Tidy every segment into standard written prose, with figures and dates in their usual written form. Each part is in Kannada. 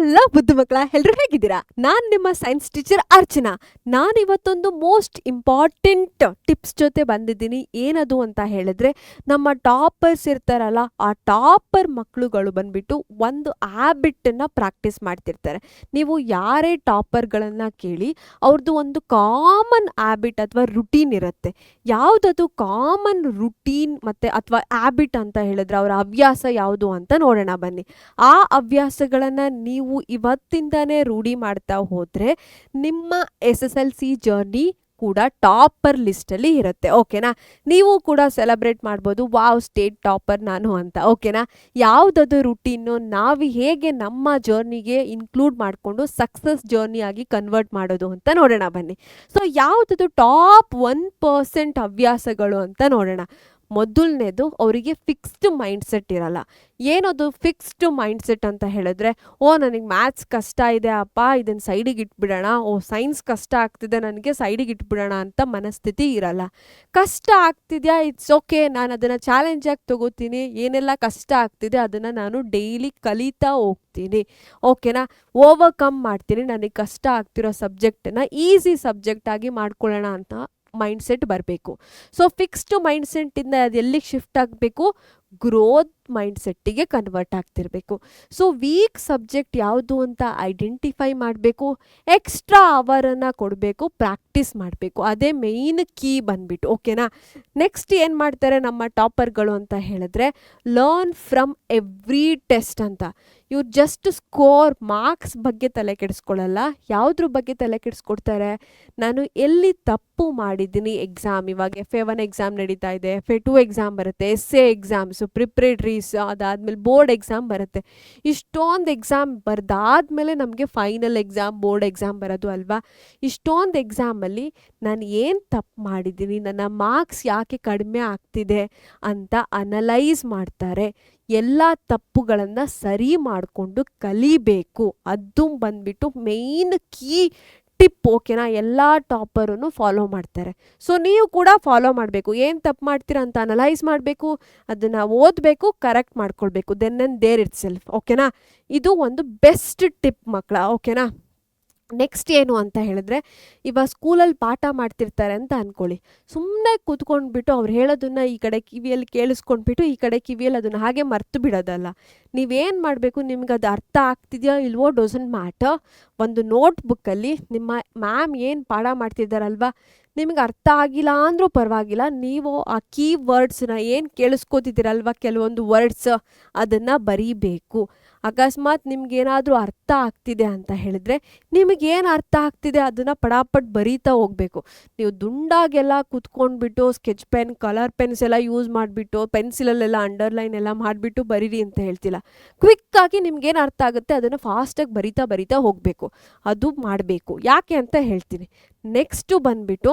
ಹಲೋ ಬುದ್ಧು ಮಕ್ಕಳ, ಎಲ್ಲರೂ ಹೇಗಿದ್ದೀರಾ? ನಾನು ನಿಮ್ಮ ಸೈನ್ಸ್ ಟೀಚರ್ ಅರ್ಚನಾ. ನಾನು ಇವತ್ತೊಂದು ಮೋಸ್ಟ್ ಇಂಪಾರ್ಟೆಂಟ್ ಟಿಪ್ಸ್ ಜೊತೆ ಬಂದಿದ್ದೀನಿ. ಏನದು ಅಂತ ಹೇಳಿದ್ರೆ, ನಮ್ಮ ಟಾಪರ್ಸ್ ಇರ್ತಾರಲ್ಲ, ಆ ಟಾಪರ್ ಮಕ್ಕಳುಗಳು ಬಂದ್ಬಿಟ್ಟು ಒಂದು ಹ್ಯಾಬಿಟನ್ನು ಪ್ರಾಕ್ಟೀಸ್ ಮಾಡ್ತಿರ್ತಾರೆ. ನೀವು ಯಾರೇ ಟಾಪರ್ಗಳನ್ನು ಕೇಳಿ, ಅವ್ರದ್ದು ಒಂದು ಕಾಮನ್ ಹ್ಯಾಬಿಟ್ ಅಥವಾ ರುಟೀನ್ ಇರುತ್ತೆ. ಯಾವುದದು ಕಾಮನ್ ರುಟೀನ್ ಮತ್ತು ಅಥವಾ ಹ್ಯಾಬಿಟ್ ಅಂತ ಹೇಳಿದ್ರೆ ಅವರ ಹವ್ಯಾಸ ಯಾವುದು ಅಂತ ನೋಡೋಣ ಬನ್ನಿ. ಆ ಹವ್ಯಾಸಗಳನ್ನು ನೀವು ಇವತ್ತಿಂದನೇ ರೂಢಿ ಮಾಡ್ತಾ ಹೋದರೆ ನಿಮ್ಮ SSLC ಜರ್ನಿ ಕೂಡ ಟಾಪರ್ ಲಿಸ್ಟಲ್ಲಿ ಇರುತ್ತೆ. ಓಕೆನಾ? ನೀವು ಕೂಡ ಸೆಲೆಬ್ರೇಟ್ ಮಾಡ್ಬೋದು, ವಾವ್ ಸ್ಟೇಟ್ ಟಾಪರ್ ನಾನು ಅಂತ. ಓಕೆನಾ? ಯಾವುದದು ರುಟೀನು, ನಾವು ಹೇಗೆ ನಮ್ಮ ಜರ್ನಿಗೆ ಇನ್ಕ್ಲೂಡ್ ಮಾಡಿಕೊಂಡು ಸಕ್ಸಸ್ ಜರ್ನಿಯಾಗಿ ಕನ್ವರ್ಟ್ ಮಾಡೋದು ಅಂತ ನೋಡೋಣ ಬನ್ನಿ. ಸೊ ಯಾವುದದು ಟಾಪ್ 1% ಹವ್ಯಾಸಗಳು ಅಂತ ನೋಡೋಣ. ಮೊದಲನೇದು, ಅವರಿಗೆ ಫಿಕ್ಸ್ಡ್ ಮೈಂಡ್ಸೆಟ್ ಇರಲ್ಲ. ಏನದು ಫಿಕ್ಸ್ಡ್ ಮೈಂಡ್ಸೆಟ್ ಅಂತ ಹೇಳಿದ್ರೆ, ನನಗೆ ಮ್ಯಾಥ್ಸ್ ಕಷ್ಟ ಇದೆ ಅಪ್ಪ, ಇದನ್ನು ಸೈಡಿಗೆ ಇಟ್ಬಿಡೋಣ. ಸೈನ್ಸ್ ಕಷ್ಟ ಆಗ್ತಿದೆ, ನನಗೆ ಸೈಡಿಗೆ ಇಟ್ಬಿಡೋಣ ಅಂತ ಮನಸ್ಥಿತಿ ಇರಲ್ಲ. ಕಷ್ಟ ಆಗ್ತಿದೆಯಾ, ಇಟ್ಸ್ ಓಕೆ, ನಾನು ಅದನ್ನು ಚಾಲೆಂಜಾಗಿ ತಗೋತೀನಿ. ಏನೆಲ್ಲ ಕಷ್ಟ ಆಗ್ತಿದೆ ಅದನ್ನು ನಾನು ಡೈಲಿ ಕಲಿತಾ ಹೋಗ್ತೀನಿ. ಓಕೆನಾ? ಓವರ್ಕಮ್ ಮಾಡ್ತೀನಿ. ನನಗೆ ಕಷ್ಟ ಆಗ್ತಿರೋ ಸಬ್ಜೆಕ್ಟನ್ನು ಈಸಿ ಸಬ್ಜೆಕ್ಟಾಗಿ ಮಾಡ್ಕೊಳ್ಳೋಣ ಅಂತ ಮೈಂಡ್ಸೆಟ್ ಬರಬೇಕು. ಸೊ ಫಿಕ್ಸ್ಡ್ ಮೈಂಡ್ಸೆಟ್ಟಿಂದ ಅದು ಎಲ್ಲಿಗೆ ಶಿಫ್ಟ್ ಆಗಬೇಕು? ಗ್ರೋತ್ ಮೈಂಡ್ಸೆಟ್ಟಿಗೆ ಕನ್ವರ್ಟ್ ಆಗ್ತಿರಬೇಕು. ಸೊ ವೀಕ್ ಸಬ್ಜೆಕ್ಟ್ ಯಾವುದು ಅಂತ ಐಡೆಂಟಿಫೈ ಮಾಡಬೇಕು, ಎಕ್ಸ್ಟ್ರಾ ಅವರನ್ನು ಕೊಡಬೇಕು, ಪ್ರಾಕ್ಟೀಸ್ ಮಾಡಬೇಕು. ಅದೇ ಮೇಯ್ನ್ ಕೀ ಬಂದ್ಬಿಟ್ಟು. ಓಕೆನಾ? ನೆಕ್ಸ್ಟ್ ಏನು ಮಾಡ್ತಾರೆ ನಮ್ಮ ಟಾಪರ್ಗಳು ಅಂತ ಹೇಳಿದ್ರೆ, ಲರ್ನ್ ಫ್ರಮ್ ಎವ್ರಿ ಟೆಸ್ಟ್ ಅಂತ. ಇವ್ರು ಜಸ್ಟ್ ಸ್ಕೋರ್ ಮಾರ್ಕ್ಸ್ ಬಗ್ಗೆ ತಲೆ ಕೆಡಿಸ್ಕೊಳ್ಳಲ್ಲ. ಯಾವುದ್ರ ಬಗ್ಗೆ ತಲೆ ಕೆಡಿಸ್ಕೊಡ್ತಾರೆ? ನಾನು ಎಲ್ಲಿ ತಪ್ಪು ಮಾಡಿದ್ದೀನಿ ಎಕ್ಸಾಮ್. ಇವಾಗ FA1 ಎಕ್ಸಾಮ್ ನಡೀತಾ ಇದೆ, FA2 ಎಕ್ಸಾಮ್ ಬರುತ್ತೆ, SA ಎಕ್ಸಾಮ್ಸು, ಪ್ರಿಪ್ರೇಟ್ರೀಸ್, ಅದಾದಮೇಲೆ ಬೋರ್ಡ್ ಎಕ್ಸಾಮ್ ಬರುತ್ತೆ. ಇಷ್ಟೊಂದು ಎಕ್ಸಾಮ್ ಬರೆದಾದ್ಮೇಲೆ ನಮಗೆ ಫೈನಲ್ ಎಕ್ಸಾಮ್, ಬೋರ್ಡ್ ಎಕ್ಸಾಮ್ ಬರೋದು ಅಲ್ವಾ? ಇಷ್ಟೊಂದು ಎಕ್ಸಾಮಲ್ಲಿ ನಾನು ಏನು ತಪ್ಪು ಮಾಡಿದ್ದೀನಿ, ನನ್ನ ಮಾರ್ಕ್ಸ್ ಯಾಕೆ ಕಡಿಮೆ ಆಗ್ತಿದೆ ಅಂತ ಅನಲೈಸ್ ಮಾಡ್ತಾರೆ. ಎಲ್ಲ ತಪ್ಪುಗಳನ್ನು ಸರಿ ಮಾಡಿಕೊಂಡು ಕಲಿಬೇಕು. ಅದು ಬಂದ್ಬಿಟ್ಟು ಮೇಯ್ನ್ ಕೀ ಟಿಪ್. ಓಕೆನಾ? ಎಲ್ಲ ಟಾಪರೂ ಫಾಲೋ ಮಾಡ್ತಾರೆ. ಸೊ ನೀವು ಕೂಡ ಫಾಲೋ ಮಾಡಬೇಕು. ಏನು ತಪ್ಪು ಮಾಡ್ತೀರಾ ಅಂತ ಅನಲೈಸ್ ಮಾಡಬೇಕು, ಅದನ್ನು ಓದಬೇಕು, ಕರೆಕ್ಟ್ ಮಾಡ್ಕೊಳ್ಬೇಕು. Then and there itself. ಓಕೆನಾ? ಇದು ಒಂದು ಬೆಸ್ಟ್ ಟಿಪ್ ಮಕ್ಕಳ. ಓಕೆನಾ? ನೆಕ್ಸ್ಟ್ ಏನು ಅಂತ ಹೇಳಿದ್ರೆ, ಇವಾಗ ಸ್ಕೂಲಲ್ಲಿ ಪಾಠ ಮಾಡ್ತಿರ್ತಾರೆ ಅಂತ ಅಂದ್ಕೊಳ್ಳಿ. ಸುಮ್ಮನೆ ಕೂತ್ಕೊಂಡ್ಬಿಟ್ಟು ಅವ್ರು ಹೇಳೋದನ್ನು ಈ ಕಡೆ ಕಿವಿಯಲ್ಲಿ ಕೇಳಿಸ್ಕೊಂಡ್ಬಿಟ್ಟು ಈ ಕಡೆ ಕಿವಿಯಲ್ಲಿ ಅದನ್ನು ಹಾಗೆ ಮರ್ತು ಬಿಡೋದಲ್ಲ. ನೀವೇನು ಮಾಡಬೇಕು, ನಿಮ್ಗೆ ಅದು ಅರ್ಥ ಆಗ್ತಿದೆಯೋ ಇಲ್ವೋ ಡಸಂಟ್ ಮ್ಯಾಟರ್. ಒಂದು ನೋಟ್ಬುಕ್ಕಲ್ಲಿ ನಿಮ್ಮ ಮ್ಯಾಮ್ ಏನು ಪಾಠ ಮಾಡ್ತಿದ್ದಾರಲ್ವ, ನಿಮ್ಗೆ ಅರ್ಥ ಆಗಿಲ್ಲ ಅಂದರೂ ಪರವಾಗಿಲ್ಲ, ನೀವು ಆ ಕೀ ವರ್ಡ್ಸನ್ನ ಏನು ಕೇಳಿಸ್ಕೋತಿದ್ದೀರಲ್ವ, ಕೆಲವೊಂದು ವರ್ಡ್ಸ್ ಅದನ್ನು ಬರೀಬೇಕು. ಅಕಸ್ಮಾತ್ ನಿಮ್ಗೇನಾದರೂ ಅರ್ಥ ಆಗ್ತಿದೆ ಅಂತ ಹೇಳಿದ್ರೆ, ನಿಮಗೇನು ಅರ್ಥ ಆಗ್ತಿದೆ ಅದನ್ನು ಪಡಾಪಟ್ ಬರೀತಾ ಹೋಗಬೇಕು. ನೀವು ದುಂಡಾಗೆಲ್ಲ ಕುತ್ಕೊಂಡ್ಬಿಟ್ಟು ಸ್ಕೆಚ್ ಪೆನ್, ಕಲರ್ ಪೆನ್ಸ್ ಎಲ್ಲ ಯೂಸ್ ಮಾಡಿಬಿಟ್ಟು ಪೆನ್ಸಿಲಲ್ಲೆಲ್ಲ ಅಂಡರ್ಲೈನ್ ಎಲ್ಲ ಮಾಡಿಬಿಟ್ಟು ಬರೀರಿ ಅಂತ ಹೇಳ್ತಿಲ್ಲ. ಕ್ವಿಕ್ಕಾಗಿ ನಿಮ್ಗೇನು ಅರ್ಥ ಆಗುತ್ತೆ ಅದನ್ನು ಫಾಸ್ಟಾಗಿ ಬರಿತಾ ಹೋಗಬೇಕು. ಅದು ಮಾಡಬೇಕು. ಯಾಕೆ ಅಂತ ಹೇಳ್ತೀನಿ. ನೆಕ್ಸ್ಟು ಬಂದುಬಿಟ್ಟು,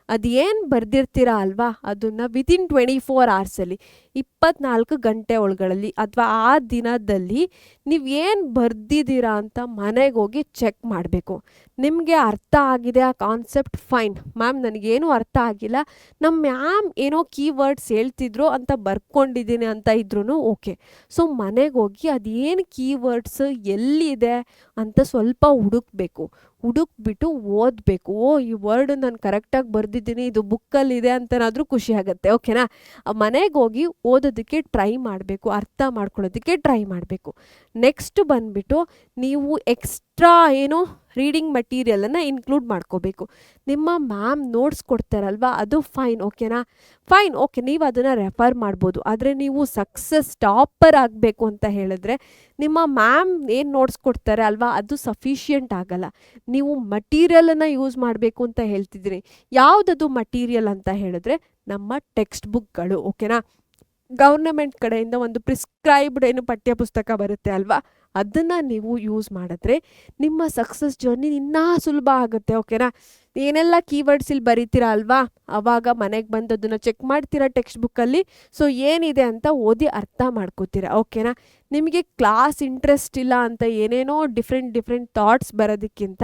ಅದು ಏನು ಬರೆದಿರ್ತೀರಾ ಅಲ್ವಾ, ಅದನ್ನು ವಿತಿನ್ 24 ಅವರ್ಸಲ್ಲಿ, 24 ಗಂಟೆ ಒಳಗಳಲ್ಲಿ ಅಥವಾ ಆ ದಿನದಲ್ಲಿ ನೀವು ಏನು ಬರೆದಿದ್ದೀರಾ ಅಂತ ಮನೆಗೆ ಹೋಗಿ ಚೆಕ್ ಮಾಡಬೇಕು. ನಿಮಗೆ ಅರ್ಥ ಆಗಿದೆ ಆ ಕಾನ್ಸೆಪ್ಟ್, ಫೈನ್ ಮ್ಯಾಮ್, ನನಗೇನು ಅರ್ಥ ಆಗಿಲ್ಲ, ನಮ್ಮ ಮ್ಯಾಮ್ ಏನೋ ಕೀವರ್ಡ್ಸ್ ಹೇಳ್ತಿದ್ರು ಅಂತ ಬರ್ಕೊಂಡಿದ್ದೀನಿ ಅಂತ ಇದ್ರೂ ಓಕೆ. ಸೊ ಮನೆಗೆ ಹೋಗಿ ಅದೇನು ಕೀವರ್ಡ್ಸ್ ಎಲ್ಲಿದೆ ಅಂತ ಸ್ವಲ್ಪ ಹುಡುಕ್ಬಿಟ್ಟು ಓದಬೇಕು. ಈ ವರ್ಡ್ ನಾನು ಕರೆಕ್ಟಾಗಿ ಬರೆದಿದ್ದೀನಿ, ಇದು ಬುಕ್ಕಲ್ಲಿದೆ ಅಂತನಾದರೂ ಖುಷಿ ಆಗುತ್ತೆ. ಓಕೆನಾ? ಮನೆಗೆ ಹೋಗಿ ಓದೋದಕ್ಕೆ ಟ್ರೈ ಮಾಡಬೇಕು, ಅರ್ಥ ಮಾಡ್ಕೊಳ್ಳೋದಕ್ಕೆ ಟ್ರೈ ಮಾಡಬೇಕು. ನೆಕ್ಸ್ಟ್ ಬಂದುಬಿಟ್ಟು, ನೀವು ಎಕ್ಸ್ಟ್ರಾ ಏನೋ ರೀಡಿಂಗ್ ಮಟೀರಿಯಲನ್ನು ಇನ್ಕ್ಲೂಡ್ ಮಾಡ್ಕೋಬೇಕು. ನಿಮ್ಮ ಮ್ಯಾಮ್ ನೋಟ್ಸ್ ಕೊಡ್ತಾರಲ್ವ, ಅದು ಫೈನ್. ಓಕೆನಾ? ಫೈನ್, ಓಕೆ, ನೀವು ಅದನ್ನು ರೆಫರ್ ಮಾಡ್ಬೋದು. ಆದರೆ ನೀವು ಸಕ್ಸಸ್ ಟಾಪರ್ ಆಗಬೇಕು ಅಂತ ಹೇಳಿದ್ರೆ ನಿಮ್ಮ ಮ್ಯಾಮ್ ಏನು ನೋಟ್ಸ್ ಕೊಡ್ತಾರೆ ಅಲ್ವಾ, ಅದು ಸಫಿಷಿಯೆಂಟ್ ಆಗಲ್ಲ. ನೀವು ಮಟೀರಿಯಲನ್ನು ಯೂಸ್ ಮಾಡಬೇಕು ಅಂತ ಹೇಳ್ತಿದ್ದೀರಿ. ಯಾವುದದು ಮಟೀರಿಯಲ್ ಅಂತ ಹೇಳಿದ್ರೆ ನಮ್ಮ ಟೆಕ್ಸ್ಟ್ ಬುಕ್ಗಳು. ಓಕೆನಾ? ಗೌರ್ನಮೆಂಟ್ ಕಡೆಯಿಂದ ಒಂದು ಪ್ರಿಸ್ಕ್ರೈಬ್ಡ್ ಏನು ಪಠ್ಯಪುಸ್ತಕ ಬರುತ್ತೆ ಅಲ್ವಾ, ಅದನ್ನು ನೀವು ಯೂಸ್ ಮಾಡಿದ್ರೆ ನಿಮ್ಮ ಸಕ್ಸಸ್ ಜರ್ನಿ ಇನ್ನೂ ಸುಲಭ ಆಗುತ್ತೆ. ಓಕೆನಾ? ಏನೆಲ್ಲ ಕೀವರ್ಡ್ಸ್ ಇಲ್ಲಿ ಬರೀತೀರಾ ಅಲ್ವಾ, ಆವಾಗ ಮನೆಗೆ ಬಂದು ಅದನ್ನು ಚೆಕ್ ಮಾಡ್ತೀರಾ ಟೆಕ್ಸ್ಟ್ ಬುಕ್ಕಲ್ಲಿ. ಸೊ ಏನಿದೆ ಅಂತ ಓದಿ ಅರ್ಥ ಮಾಡ್ಕೋತೀರಾ. ಓಕೆನಾ? ನಿಮಗೆ ಕ್ಲಾಸ್ ಇಂಟ್ರೆಸ್ಟ್ ಇಲ್ಲ ಅಂತ ಏನೇನೋ ಡಿಫ್ರೆಂಟ್ ಥಾಟ್ಸ್ ಬರೋದಕ್ಕಿಂತ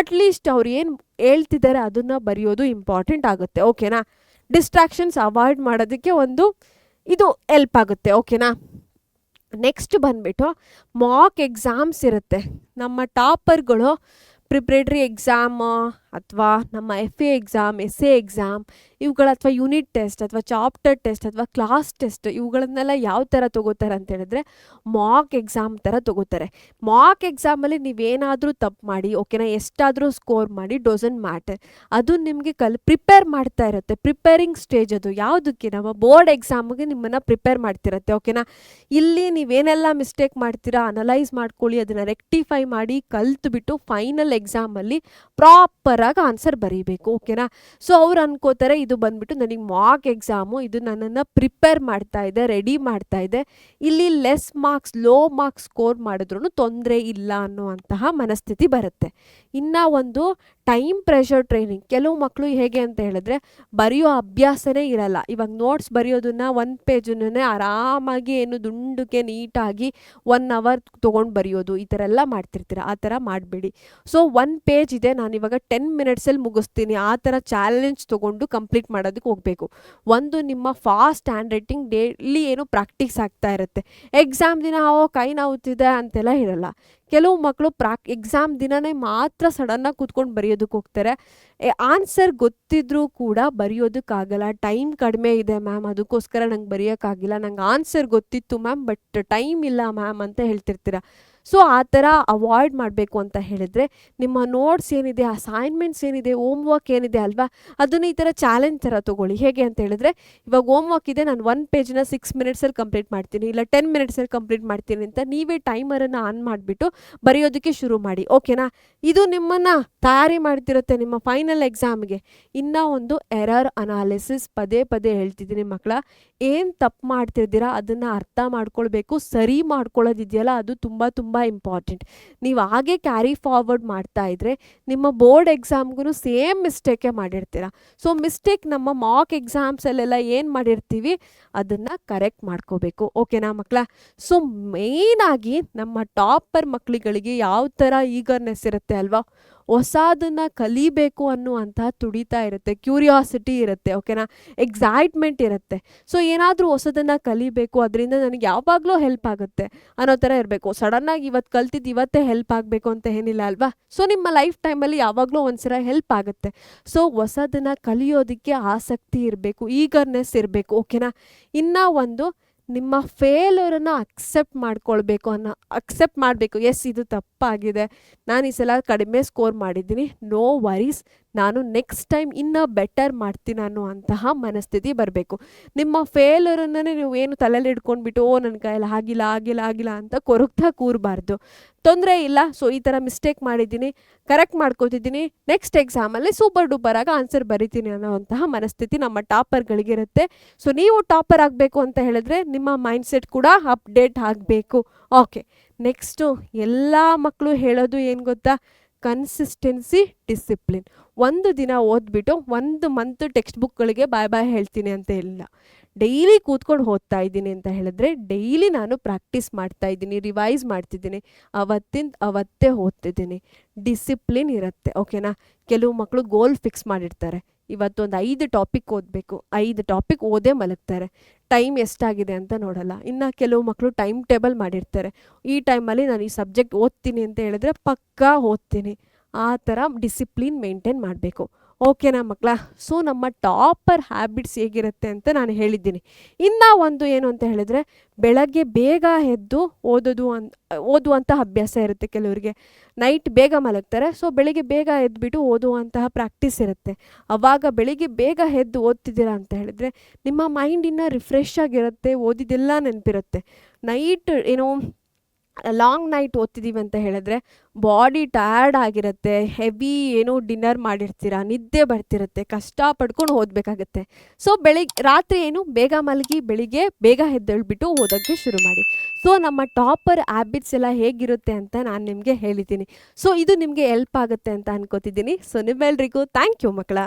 ಅಟ್ಲೀಸ್ಟ್ ಅವ್ರು ಏನು ಹೇಳ್ತಿದ್ದಾರೆ ಅದನ್ನು ಬರೆಯೋದು ಇಂಪಾರ್ಟೆಂಟ್ ಆಗುತ್ತೆ. ಓಕೆನಾ? ಡಿಸ್ಟ್ರಾಕ್ಷನ್ಸ್ ಅವಾಯ್ಡ್ ಮಾಡೋದಕ್ಕೆ ಇದು ಹೆಲ್ಪ್ ಆಗುತ್ತೆ. ಓಕೆನಾ? ನೆಕ್ಸ್ಟ್ ಬಂದ್ಬಿಟ್ಟು ಮಾಕ್ ಎಕ್ಸಾಮ್ಸ್ ಇರುತ್ತೆ. ನಮ್ಮ ಟಾಪರ್ಗಳು ಪ್ರಿಪ್ರೇಟ್ರಿ ಎಕ್ಸಾಮ್ ಅಥವಾ ನಮ್ಮ F A exam, S A exam ಇವುಗಳ ಅಥವಾ ಯೂನಿಟ್ ಟೆಸ್ಟ್ ಅಥವಾ ಚಾಪ್ಟರ್ ಟೆಸ್ಟ್ ಅಥವಾ ಕ್ಲಾಸ್ ಟೆಸ್ಟ್ ಇವುಗಳನ್ನೆಲ್ಲ ಯಾವ ಥರ ತೊಗೋತಾರೆ ಅಂತ ಹೇಳಿದ್ರೆ ಮಾಕ್ ಎಕ್ಸಾಮ್ ಥರ ತೊಗೋತಾರೆ. ಮಾಕ್ ಎಕ್ಸಾಮಲ್ಲಿ ನೀವೇನಾದರೂ ತಪ್ಪು ಮಾಡಿ ಓಕೆನಾ, ಎಷ್ಟಾದರೂ ಸ್ಕೋರ್ ಮಾಡಿ ಡೋಸಂಟ್ ಮ್ಯಾಟರ್, ಅದು ನಿಮಗೆ ಪ್ರಿಪೇರ್ ಮಾಡ್ತಾ ಇರುತ್ತೆ. ಪ್ರಿಪೇರಿಂಗ್ ಸ್ಟೇಜ್ ಅದು ಯಾವುದಕ್ಕೆ, ನಮ್ಮ ಬೋರ್ಡ್ ಎಕ್ಸಾಮ್ಗೆ ನಿಮ್ಮನ್ನು ಪ್ರಿಪೇರ್ ಮಾಡ್ತಿರುತ್ತೆ ಓಕೆನಾ. ಇಲ್ಲಿ ನೀವೇನೆಲ್ಲ ಮಿಸ್ಟೇಕ್ ಮಾಡ್ತೀರಾ ಅನಲೈಸ್ ಮಾಡ್ಕೊಳ್ಳಿ, ಅದನ್ನು ರೆಕ್ಟಿಫೈ ಮಾಡಿ ಕಲ್ತ್ಬಿಟ್ಟು ಫೈನಲ್ ಎಕ್ಸಾಮಲ್ಲಿ ಪ್ರಾಪರಾಗಿ ಆನ್ಸರ್ ಬರೀಬೇಕು ಓಕೆನಾ. ಸೊ ಅವ್ರು ಅನ್ಕೋತಾರೆ ಇದು ಬಂದ್ಬಿಟ್ಟು ನನಗೆ ಮಾಕ್ ಎಕ್ಸಾಮು, ಇದು ನನ್ನನ್ನು ಪ್ರಿಪೇರ್ ಮಾಡ್ತಾ ಇದೆ, ರೆಡಿ ಮಾಡ್ತಾ ಇದೆ, ಇಲ್ಲಿ less marks low marks score ಮಾಡಿದ್ರೂ ತೊಂದರೆ ಇಲ್ಲ ಅನ್ನುವಂತಹ ಮನಸ್ಥಿತಿ ಬರುತ್ತೆ. ಇನ್ನು ಒಂದು ಟೈಮ್ ಪ್ರೆಷರ್ ಟ್ರೈನಿಂಗ್. ಕೆಲವು ಮಕ್ಕಳು ಹೇಗೆ ಅಂತ ಹೇಳಿದ್ರೆ ಬರೆಯೋ ಅಭ್ಯಾಸನೇ ಇರಲ್ಲ. ಇವಾಗ ನೋಟ್ಸ್ ಬರೆಯೋದನ್ನ ಒಂದು ಪೇಜನ್ನೇ ಆರಾಮಾಗಿ ಏನು ದುಂಡಕ್ಕೆ ನೀಟಾಗಿ 1 ಅವರ್ ತೊಗೊಂಡು ಬರೆಯೋದು ಈ ಥರ ಎಲ್ಲ ಮಾಡ್ತಿರ್ತೀರ. ಆ ಥರ ಮಾಡಬೇಡಿ. ಸೊ 1 ಪೇಜ್ ಇದೆ, ನಾನು ಇವಾಗ 10 ಮಿನಿಟ್ಸಲ್ಲಿ ಮುಗಿಸ್ತೀನಿ, ಆ ಥರ ಚಾಲೆಂಜ್ ತೊಗೊಂಡು ಕಂಪ್ಲೀಟ್ ಮಾಡೋದಕ್ಕೆ ಹೋಗಬೇಕು. ಒಂದು ನಿಮ್ಮ ಫಾಸ್ಟ್ ಹ್ಯಾಂಡ್ ರೈಟಿಂಗ್ ಡೈಲಿ ಏನು ಪ್ರಾಕ್ಟೀಸ್ ಆಗ್ತಾ ಇರುತ್ತೆ. ಎಕ್ಸಾಮ್ ದಿನ ಕೈ ನೋವುತ್ತಿದೆ ಅಂತೆಲ್ಲ ಇರಲ್ಲ. ಕೆಲವು ಮಕ್ಕಳು ಎಕ್ಸಾಮ್ ದಿನನೇ ಮಾತ್ರ ಸಡನ್ನಾಗಿ ಕೂತ್ಕೊಂಡು ಬರೆಯೋದಕ್ಕೆ ಹೋಗ್ತಾರೆ. ಆನ್ಸರ್ ಗೊತ್ತಿದ್ರೂ ಕೂಡ ಬರೆಯೋದಕ್ಕಾಗಲ್ಲ, ಟೈಮ್ ಕಡಿಮೆ ಇದೆ ಮ್ಯಾಮ್ ಅದಕ್ಕೋಸ್ಕರ ನಂಗೆ ಬರೆಯೋಕ್ಕಾಗಿಲ್ಲ, ನಂಗೆ ಆನ್ಸರ್ ಗೊತ್ತಿತ್ತು ಮ್ಯಾಮ್ ಬಟ್ ಟೈಮ್ ಇಲ್ಲ ಮ್ಯಾಮ್ ಅಂತ ಹೇಳ್ತಿರ್ತೀರ. ಸೊ ಆ ಥರ ಅವಾಯ್ಡ್ ಮಾಡಬೇಕು ಅಂತ ಹೇಳಿದ್ರೆ ನಿಮ್ಮ ನೋಟ್ಸ್ ಏನಿದೆ, ಅಸೈನ್ಮೆಂಟ್ಸ್ ಏನಿದೆ, ಹೋಮ್ ವರ್ಕ್ ಏನಿದೆ ಅಲ್ವಾ, ಅದನ್ನು ಈ ಥರ ಚಾಲೆಂಜ್ ಥರ ತೊಗೊಳ್ಳಿ. ಹೇಗೆ ಅಂತ ಹೇಳಿದ್ರೆ ಇವಾಗ ಹೋಮ್ ವರ್ಕ್ ಇದೆ, ನಾನು 1 ಪೇಜ್ನ 6 ಮಿನಿಟ್ಸಲ್ಲಿ ಕಂಪ್ಲೀಟ್ ಮಾಡ್ತೀನಿ, ಇಲ್ಲ 10 ಮಿನಿಟ್ಸಲ್ಲಿ ಕಂಪ್ಲೀಟ್ ಮಾಡ್ತೀನಿ ಅಂತ ನೀವೇ ಟೈಮರನ್ನು ಆನ್ ಮಾಡಿಬಿಟ್ಟು ಬರೆಯೋದಕ್ಕೆ ಶುರು ಮಾಡಿ ಓಕೆನಾ. ಇದು ನಿಮ್ಮನ್ನು ತಯಾರಿ ಮಾಡ್ತಿರುತ್ತೆ ನಿಮ್ಮ ಫೈನಲ್ ಎಕ್ಸಾಮ್ಗೆ. ಇನ್ನೂ ಒಂದು ಎರರ್ ಅನಾಲಿಸಿಸ್, ಪದೇ ಪದೇ ಹೇಳ್ತಿದ್ದೀನಿ ಮಕ್ಕಳ, ಏನು ತಪ್ಪು ಮಾಡ್ತಿರ್ತೀರಾ ಅದನ್ನು ಅರ್ಥ ಮಾಡ್ಕೊಳ್ಬೇಕು, ಸರಿ ಮಾಡ್ಕೊಳ್ಳೋದಿದೆಯಲ್ಲ ಅದು ತುಂಬ ತುಂಬ ಇಂಪಾರ್ಟೆಂಟ್. ನೀವು ಹಾಗೆ ಕ್ಯಾರಿ ಫಾರ್ವರ್ಡ್ ಮಾಡ್ತಾ ಇದ್ರೆ ನಿಮ್ಮ ಬೋರ್ಡ್ ಎಕ್ಸಾಮ್ಗೂ ಸೇಮ್ ಮಿಸ್ಟೇಕೇ ಮಾಡಿರ್ತೀರ. ಸೊ ಮಿಸ್ಟೇಕ್ ನಮ್ಮ ಮಾಕ್ ಎಕ್ಸಾಮ್ಸಲ್ಲೆಲ್ಲ ಏನು ಮಾಡಿರ್ತೀವಿ ಅದನ್ನು ಕರೆಕ್ಟ್ ಮಾಡ್ಕೋಬೇಕು ಓಕೆನಾ ಮಕ್ಕಳ. ಸೊ ಮೇಯ್ನಾಗಿ ನಮ್ಮ ಟಾಪರ್ ಮಕ್ಕಳುಗಳಿಗೆ ಯಾವ ಥರ ಈಗರ್ನೆಸ್ ಇರುತ್ತೆ ಅಲ್ವಾ, ಹೊಸದನ್ನು ಕಲಿಬೇಕು ಅನ್ನುವಂತಹ ತುಡಿತಾ ಇರುತ್ತೆ, ಕ್ಯೂರಿಯಾಸಿಟಿ ಇರುತ್ತೆ ಓಕೆನಾ, ಎಕ್ಸೈಟ್ಮೆಂಟ್ ಇರುತ್ತೆ. ಸೊ ಏನಾದರೂ ಹೊಸದನ್ನು ಕಲಿಬೇಕು, ಅದರಿಂದ ನನಗೆ ಯಾವಾಗಲೂ ಹೆಲ್ಪ್ ಆಗುತ್ತೆ ಅನ್ನೋ ಥರ ಇರಬೇಕು. ಸಡನ್ನಾಗಿ ಇವತ್ತು ಕಲ್ತಿದ್ದು ಇವತ್ತೇ ಹೆಲ್ಪ್ ಆಗಬೇಕು ಅಂತ ಏನಿಲ್ಲ ಅಲ್ವಾ. ಸೊ ನಿಮ್ಮ ಲೈಫ್ ಟೈಮಲ್ಲಿ ಯಾವಾಗಲೂ ಒಂದ್ಸಲ ಹೆಲ್ಪ್ ಆಗುತ್ತೆ. ಸೊ ಹೊಸದನ್ನು ಕಲಿಯೋದಕ್ಕೆ ಆಸಕ್ತಿ ಇರಬೇಕು, ಈಗರ್ನೆಸ್ ಇರಬೇಕು ಓಕೆನಾ. ಇನ್ನೂ ಒಂದು ನಿಮ್ಮ ಫೇಲ್ಯೂರನ್ನು ಅಕ್ಸೆಪ್ಟ್ ಮಾಡಬೇಕು. ಎಸ್ ಇದು ತಪ್ಪಾಗಿದೆ, ನಾನು ಈ ಸಲ ಕಡಿಮೆ ಸ್ಕೋರ್ ಮಾಡಿದ್ದೀನಿ, ನೋ ವರೀಸ್, ನಾನು ನೆಕ್ಸ್ಟ್ ಟೈಮ್ ಇನ್ನೂ ಬೆಟರ್ ಮಾಡ್ತೀನಿ ಅನ್ನುವಂತಹ ಮನಸ್ಥಿತಿ ಬರಬೇಕು. ನಿಮ್ಮ ಫೇಲ್ಯೂರನ್ನೇ ನೀವು ಏನು ತಲೆಯಲ್ಲಿ ಇಟ್ಕೊಂಡ್ಬಿಟ್ಟು ನನ್ನ ಕೈಯಲ್ಲಿ ಆಗಿಲ್ಲ ಅಂತ ಕೊರಗ್ತಾ ಕೂರಬಾರ್ದು. ತೊಂದರೆ ಇಲ್ಲ, ಸೊ ಈ ಥರ ಮಿಸ್ಟೇಕ್ ಮಾಡಿದ್ದೀನಿ, ಕರೆಕ್ಟ್ ಮಾಡ್ಕೋತಿದ್ದೀನಿ, ನೆಕ್ಸ್ಟ್ ಎಕ್ಸಾಮಲ್ಲಿ ಸೂಪರ್ ಡೂಪರಾಗಿ ಆನ್ಸರ್ ಬರಿತೀನಿ ಅನ್ನೋವಂತಹ ಮನಸ್ಥಿತಿ ನಮ್ಮ ಟಾಪರ್ಗಳಿಗಿರುತ್ತೆ. ಸೊ ನೀವು ಟಾಪರ್ ಆಗಬೇಕು ಅಂತ ಹೇಳಿದ್ರೆ ನಿಮ್ಮ ಮೈಂಡ್ಸೆಟ್ ಕೂಡ ಅಪ್ಡೇಟ್ ಆಗಬೇಕು ಓಕೆ. ನೆಕ್ಸ್ಟು ಎಲ್ಲ ಮಕ್ಕಳು ಹೇಳೋದು ಏನು ಗೊತ್ತಾ, ಕನ್ಸಿಸ್ಟೆನ್ಸಿ, ಡಿಸಿಪ್ಲಿನ್. ಒಂದು ದಿನ ಓದ್ಬಿಟ್ಟು 1 ಮಂತ್ ಟೆಕ್ಸ್ಟ್ ಬುಕ್ಗಳಿಗೆ ಬಾಯ್ ಹೇಳ್ತೀನಿ ಅಂತ ಇಲ್ಲ. ಡೈಲಿ ಕೂತ್ಕೊಂಡು ಓದ್ತಾ ಇದ್ದೀನಿ ಅಂತ ಹೇಳಿದ್ರೆ ಡೈಲಿ ನಾನು ಪ್ರಾಕ್ಟೀಸ್ ಮಾಡ್ತಾ ಇದ್ದೀನಿ, ರಿವೈಸ್ ಮಾಡ್ತಿದ್ದೀನಿ, ಅವತ್ತೇ ಓದ್ತಿದ್ದೀನಿ. ಡಿಸಿಪ್ಲಿನ್ ಇರುತ್ತೆ ಓಕೆನಾ. ಕೆಲವು ಮಕ್ಕಳು ಗೋಲ್ ಫಿಕ್ಸ್ ಮಾಡಿರ್ತಾರೆ, ಇವತ್ತೊಂದು 5 ಟಾಪಿಕ್ ಓದಬೇಕು, 5 ಟಾಪಿಕ್ ಓದೇ ಮಲಗ್ತಾರೆ, ಟೈಮ್ ಎಷ್ಟಾಗಿದೆ ಅಂತ ನೋಡಲ್ಲ. ಇನ್ನು ಕೆಲವು ಮಕ್ಕಳು ಟೈಮ್ ಟೇಬಲ್ ಮಾಡಿರ್ತಾರೆ, ಈ ಟೈಮಲ್ಲಿ ನಾನು ಈ ಸಬ್ಜೆಕ್ಟ್ ಓದ್ತೀನಿ ಅಂತ ಹೇಳಿದ್ರೆ ಪಕ್ಕಾ ಓದ್ತೀನಿ. ಆ ಥರ ಡಿಸಿಪ್ಲಿನ್ ಮೇಂಟೈನ್ ಮಾಡಬೇಕು ಓಕೆನಾ ಮಕ್ಕಳ. ಸೊ ನಮ್ಮ ಟಾಪರ್ ಹ್ಯಾಬಿಟ್ಸ್ ಹೇಗಿರುತ್ತೆ ಅಂತ ನಾನು ಹೇಳಿದ್ದೀನಿ. ಇನ್ನೂ ಒಂದು ಏನು ಅಂತ ಹೇಳಿದ್ರೆ ಬೆಳಗ್ಗೆ ಬೇಗ ಎದ್ದು ಓದುವಂಥ ಅಭ್ಯಾಸ ಇರುತ್ತೆ ಕೆಲವರಿಗೆ. ನೈಟ್ ಬೇಗ ಮಲಗ್ತಾರೆ, ಸೊ ಬೆಳಿಗ್ಗೆ ಬೇಗ ಎದ್ದುಬಿಟ್ಟು ಓದುವಂತಹ ಪ್ರಾಕ್ಟೀಸ್ ಇರುತ್ತೆ. ಆವಾಗ ಬೆಳಿಗ್ಗೆ ಬೇಗ ಎದ್ದು ಓದ್ತಿದ್ದೀರಾ ಅಂತ ಹೇಳಿದ್ರೆ ನಿಮ್ಮ ಮೈಂಡ್ ಇನ್ನೂ ರಿಫ್ರೆಶ್ ಆಗಿರುತ್ತೆ, ಓದಿದ್ದೆಲ್ಲ ನೆನಪಿರುತ್ತೆ. ನೈಟ್ ಲಾಂಗ್ ನೈಟ್ ಓದ್ತಿದ್ದೀವಿ ಅಂತ ಹೇಳಿದ್ರೆ ಬಾಡಿ ಟಯರ್ಡ್ ಆಗಿರುತ್ತೆ, ಹೆವಿ ಡಿನ್ನರ್ ಮಾಡಿರ್ತೀರ, ನಿದ್ದೆ ಬರ್ತಿರುತ್ತೆ, ಕಷ್ಟ ಪಡ್ಕೊಂಡು ಓದಬೇಕಾಗತ್ತೆ. ಸೊ ರಾತ್ರಿ ಬೇಗ ಮಲಗಿ ಬೆಳಿಗ್ಗೆ ಬೇಗ ಎದ್ದೇಳ್ಬಿಟ್ಟು ಓದೋಕ್ಕೆ ಶುರು ಮಾಡಿ. ಸೊ ನಮ್ಮ ಟಾಪರ್ ಹ್ಯಾಬಿಟ್ಸ್ ಎಲ್ಲ ಹೇಗಿರುತ್ತೆ ಅಂತ ನಾನು ನಿಮಗೆ ಹೇಳಿದ್ದೀನಿ. ಸೊ ಇದು ನಿಮಗೆ ಹೆಲ್ಪ್ ಆಗುತ್ತೆ ಅಂತ ಅನ್ಕೋತಿದ್ದೀನಿ. ಸೊ ನಿಮ್ಮೆಲ್ರಿಗೂ ಥ್ಯಾಂಕ್ ಯು ಮಕ್ಕಳ.